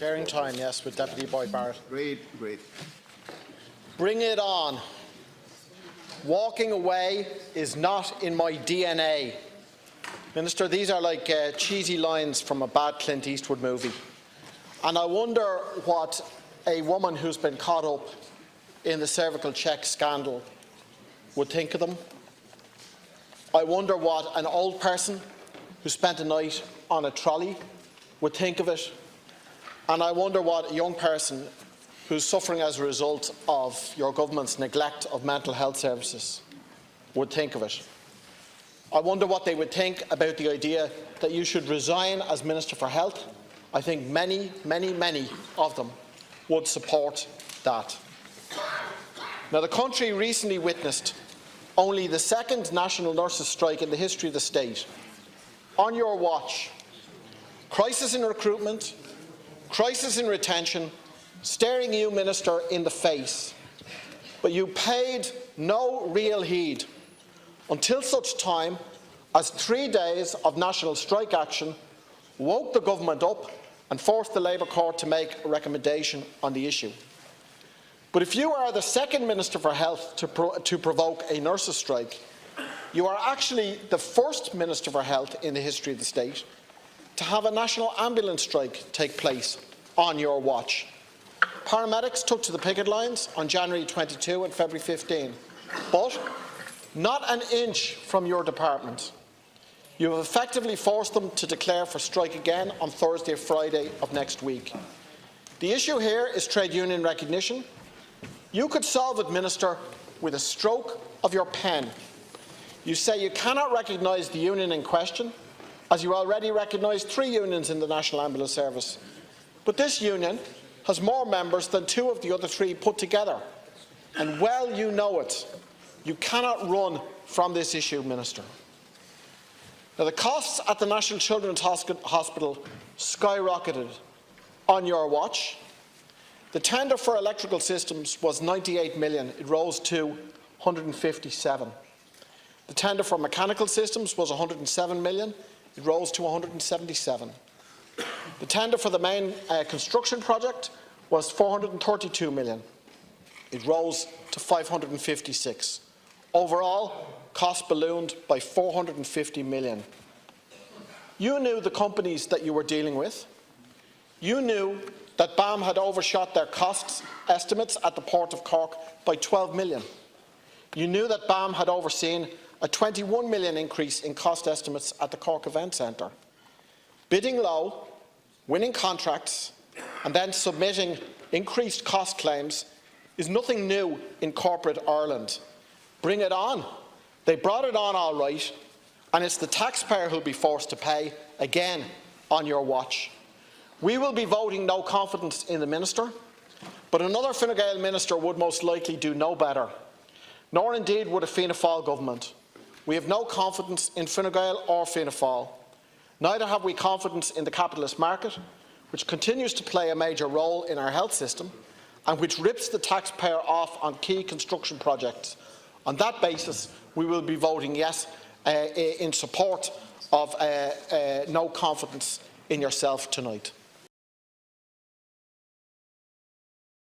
Sharing time, yes, with Deputy Boyd Barrett. Agreed. Bring it on. Walking away is not in my DNA. Minister, these are like cheesy lines from a bad Clint Eastwood movie. And I wonder what a woman who's been caught up in the cervical check scandal would think of them. I wonder what an old person who spent a night on a trolley would think of it. And I wonder what a young person who's suffering as a result of your government's neglect of mental health services would think of it. I wonder what they would think about the idea that you should resign as Minister for Health. I think many of them would support that. Now, the country recently witnessed only the second national nurses' strike in the history of the state. On your watch, crisis in recruitment, crisis in retention, staring you, Minister, in the face. But you paid no real heed until such time as 3 days of national strike action woke the government up and forced the Labour Court to make a recommendation on the issue. But if you are the second Minister for Health to provoke a nurses' strike, you are actually the first Minister for Health in the history of the state to have a national ambulance strike take place on your watch. Paramedics took to the picket lines on January 22 and February 15, but not an inch from your department. You have effectively forced them to declare for strike again on Thursday or Friday of next week. The issue here is trade union recognition. You could solve it, Minister, with a stroke of your pen. You say you cannot recognise the union in question, as you already recognise 3 unions in the National Ambulance Service. But this union has more members than 2 of the other 3 put together. And well you know it. You cannot run from this issue, Minister. Now, the costs at the National Children's Hospital skyrocketed on your watch. The tender for electrical systems was 98 million. It rose to 157. The tender for mechanical systems was 107 million. It rose to 177. The tender for the main construction project was 432 million. It rose to 556. Overall, costs ballooned by 450 million. You knew the companies that you were dealing with. You knew that BAM had overshot their cost estimates at the Port of Cork by 12 million. You knew that BAM had overseen a 21 million increase in cost estimates at the Cork Event Centre. Bidding low, winning contracts, and then submitting increased cost claims is nothing new in corporate Ireland. Bring it on. They brought it on all right, and it's the taxpayer who will be forced to pay again on your watch. We will be voting no confidence in the Minister, but another Fine Gael Minister would most likely do no better, nor indeed would a Fianna Fáil government. We have no confidence in Fine Gael or Fianna Fáil. Neither have we confidence in the capitalist market, which continues to play a major role in our health system and which rips the taxpayer off on key construction projects. On that basis, we will be voting yes in support of no confidence in yourself tonight.